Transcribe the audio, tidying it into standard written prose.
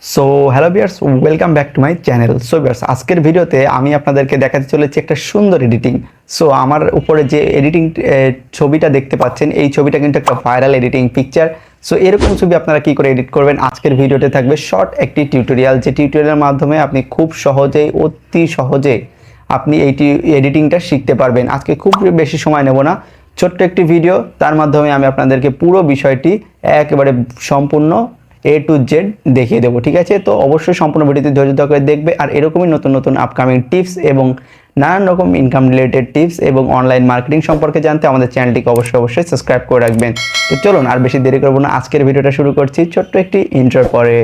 So hello viewers, welcome back to my channel. So viewers, আজকের ভিডিওতে আমি আপনাদেরকে দেখাতে চলেছি একটা সুন্দর এডিটিং। সো আমার উপরে যে এডিটিং ছবিটা দেখতে পাচ্ছেন, এই ছবিটা কিন্তু একটা ভাইরাল এডিটিং পিকচার। সো এরকম ছবি আপনারা কি করে এডিট করবেন, আজকের ভিডিওতে থাকবে শর্ট একটি টিউটোরিয়াল, যে টিউটোরিয়ালের মাধ্যমে আপনি খুব সহজেই, অতি সহজে আপনি এই এডিটিংটা শিখতে পারবেন। আজকে খুব বেশি সময় নেব না, ছোট্ট একটি ভিডিও, তার মাধ্যমে আমি আপনাদেরকে পুরো বিষয়টি একেবারে সম্পূর্ণ A to Z দেখিয়ে দেবো। ঠিক আছে, তো অবশ্যই সম্পূর্ণ ভিডিওতে ধৈর্য করে দেখবে। আর এরকমই নতুন নতুন আপকামিং টিপস এবং নানান রকম ইনকাম রিলেটেড টিপস এবং অনলাইন মার্কেটিং সম্পর্কে জানতে আমাদের চ্যানেলটিকে অবশ্যই সাবস্ক্রাইব করে রাখবেন। তো চলুন আর বেশি দেরি করবো না, আজকের ভিডিওটা শুরু করছি ছোট্ট একটি ইন্ট্রোর পরে।